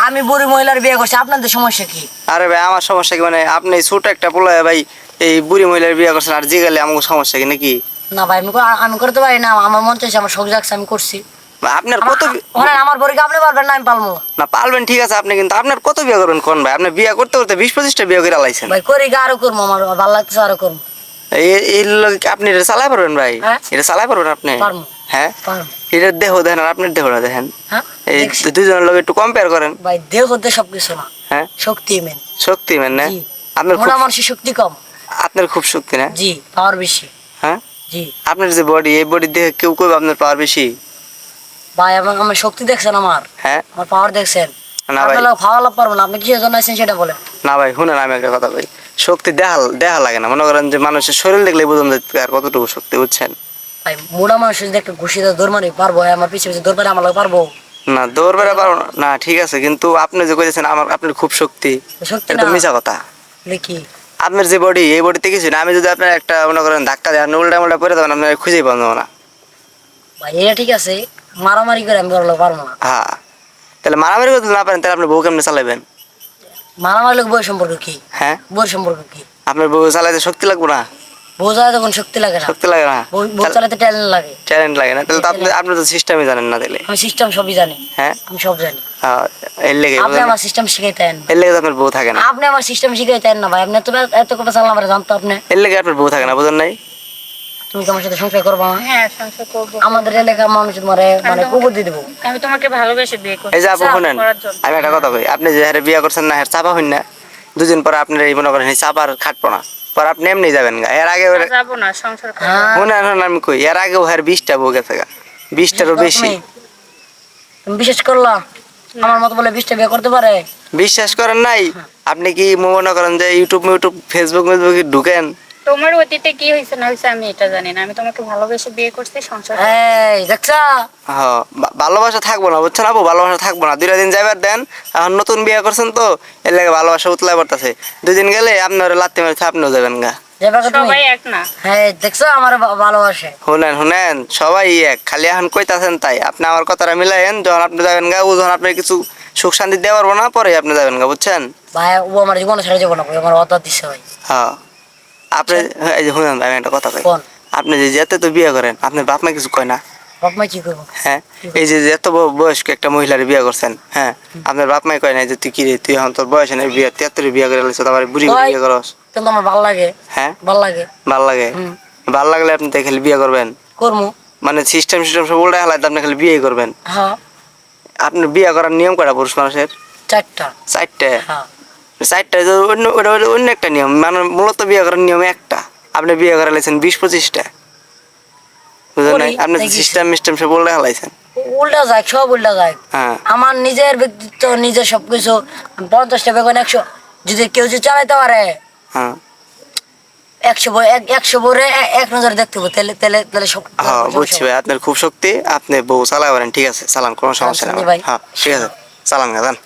আমি বুড়ি মহিলার বিয়ে করছি, আপনাদের সমস্যা কি? আরে ভাই আমার সমস্যা কি মানে আপনি ছোট একটা পোলা ভাই এই বুড়ি মহিলার বিয়ে করছেন আর জিগালে আমার সমস্যা কি নাকি? না ভাই আমি করতে পারি না, আমার মন চাইছে, আমার শখ জাগছে, আমি করছি। আপনার কত আমার বউকে আপনি পারবেন না, আমি পারবো না? পারবেন ঠিক আছে আপনি, কিন্তু আপনার কত বিয়ে করবেন কোন ভাই? আপনি বিয়ে করতে করতে 20-25টা বিয়ে করে আলাইছেন ভাই। করি আরো করবো, আমার ভালো লাগতেছে, আরো করবো। এই আপনি এটা চালাই পারবেন ভাই? হ্যাঁ। এটা চালাই পারবেন আপনি? পারবো। হ্যাঁ পারবো। এটার দেহ দেখেন আর আপনার দেহটা দেখেন, হ্যাঁ এই দুজনের লোক একটু কম্পেয়ার করেন। ভাই, দেহ হতে সবকিছু না, হ্যাঁ শক্তি মেন। শক্তি মেন না? জি। আপনার মোটা মানুষের শক্তি কম, আপনার খুব শক্তি না? জি, পাওয়ার বেশি। হ্যাঁ জি আপনার যে বডি, এই বডি দেখে কেউ কেউ আপনার পাওয়ার বেশি। ভাই, আমার শক্তি দেখছেন, আমার হ্যাঁ আমার পাওয়ার দেখছেন। না ভাই, আপনারা খাওয়া লাভ পারবেন না, আপনি কি জন্য আছেন সেটা বলেন। না ভাই শুনেন আমি একটা কথা ভাই, শক্তি দেখা লাগে না। মনে করেন যে মানুষের শরীর দেখলে বোঝান যায় আর কতটুকু শক্তি, বুঝছেন? ভাই মোটা মানুষ যদি একটা ঘুষি দিয়ে দৌড় মারি, পারবো? আমার পিছিয়ে পিছিয়ে দৌড় মারি, আমার লাগে পারবো? না দৌড় বেড়া পারো না, ঠিক আছে, কিন্তু আপনি যে কইতেছেন আমার আপনার খুব শক্তি, শক্তি এটা না তো মিছা কথা। কি? আপনার যে বডি, এই বডিতে কিছু না। আমি যদি আপনার একটা মনে করেন ধাক্কা দেন, উল্টা উল্টা পরে দেবেন, আপনার খুঁজেই পাওয়া যাবে না। ভাই এটা ঠিক আছে, মারামারি করে আমি করলে পারবো না। হ্যাঁ তাহলে মারামারি করতে না পারেন, তাহলে আপনার বউ কেমনে চালাবেন? মারামারি লোক বই সম্পর্ক কি? হ্যাঁ বই সম্পর্ক কি? আপনার বউ চালাইতে শক্তি লাগবে না? বউ চালাতে তখন শক্তি লাগে না, শক্তি লাগে না, বউ চালাতে ট্যালেন্ট লাগে। ট্যালেন্ট লাগে না? তাহলে তো আপনি তো সিস্টেমই জানেন না তাহলে। আমি সিস্টেম সবই জানি। হ্যাঁ আমি সব জানি। এর লেগে আপনি আমার সিস্টেম শিখাইতেন, এর লেগে তো আপনার বউ থাকে না। আপনি আমার সিস্টেম শিখাইতেন না ভাই। আপনি তো এত কথা চালান আমার জানতো আপনি। এর লেগে আপনার বউ থাকে না, বুঝেন নাই? তুমি কি আমার সাথে সংসার করবো? হ্যাঁ সংসার করবো। আমাদের এলাকার মানুষ মানে কুকুর দিয়ে দেবো। আমি তোমাকে ভালোবেসে বিয়ে করছি। এই যে আপু শুনেন, আমি একটা কথা কই, আপনি যে হারে বিয়ে করছেন না, হ্যাঁ চাপা হইন না। দুদিন পরে আপনার এই মনে করেন চাপার খাটবো না, পরে আপনি এমনি যাবেন গা। এর আগে যাবো না, সংসার করবো। শুনেন আমি কই, এর আগেও হ্যাঁ 20টা বউ গেছে গা, 20টারও বেশি। তুমি বিশ্বাস করলা আমার মতো বলে 20টা বিয়ে করতে পারে? বিশ্বাস করেন নাই? আপনি কি মনে করেন যে ইউটিউব ফেসবুক ঢুকেন? তোমার অতীতে কি হয়েছে না হয়েছে আমি এটা জানি না। আমি তোমাকে ভালোবেসে বিয়ে করছি, সংসার করবো। এই দেখছা, হ্যাঁ ভালোবাসা থাকবো না, বুঝছেন আপু? ভালোবাসা থাকবো না, 2 দিন যাইবার দেন। এখন নতুন বিয়ে করছেন তো এর লাগে ভালোবাসা উতলাই পড়তেছে। 2 দিন গেলে আপনার লাত্তি মারছে, আপনিও যাবেন গা। সবাই এক না। হ্যাঁ দেখছো, আমার ভালোবাসে। শুনেন সবাই এক, খালি এখন কইতাছেন তাই। আপনি আমার কথাটা মিলাইন, যখন আপনি যাবেন গা, ও যখন আপনি কিছু সুখ শান্তি দেওয়া পারবো না, পরে আপনি যাবেন গা, বুঝছেন? ভাই ও আমার জীবনে ছেড়ে যাবো না ভাই, আমার অর্ডার দিচ্ছে ভাই। হ্যাঁ আপনি এই যে শুনেন, আমি একটা কথা কই, কোন? আপনি যে যেতে তো বিয়ে করেন, আপনার বাপ মা কিছু কয় না? বাপ মা কি করবো? হ্যাঁ এই যে এত বয়স্ক একটা মহিলার বিয়ে করছেন, হ্যাঁ আপনার বাপ মাই কয় না যে তুই কি রে, তুই এখন তোর বয়স নেই, বিয়ে 73 বিয়ে করে আলিস, তারপরে বুড়ি ভাই, বিয়ে করস? কিন্তু আমার ভালো লাগে। হ্যাঁ ভালো লাগে। ভাল লাগে? ভাল লাগলে আপনি তো খালি বিয়ে করবেন? করবো। মানে সিস্টেম সব উল্টা হেলায় আপনি খালি বিয়ে করবেন? হ্যাঁ। আপনার বিয়ে করার নিয়ম কয়টা পুরুষ মানুষের? 4টা। 4টে? হ্যাঁ। 4টা অন্য একটা নিয়ম, মানে মূলত বিয়ে করার নিয়ম একটা, আপনি বিয়ে করে লাইছেন 20-25টা, বুঝলেন নাই? আপনি সিস্টেম সব উল্টা হেলাইছেন। উল্টা যায়, সব উল্টা যায়। হ্যাঁ আমার নিজের ব্যক্তিত্ব, নিজের সবকিছু 50টা বেগুন 100 যদি কেউ যদি চালাইতে পারে, হ্যাঁ 100 ভরে এক নজরে দেখতে হবে, তাহলে তাহলে তাহলে সব। হ্যাঁ বুঝছি ভাই, আপনার খুব শক্তি, আপনি বউ চালাই পারেন, ঠিক আছে চালান, কোনো সমস্যা নেই। ভাই। হ্যাঁ ঠিক আছে চালান গা, যান।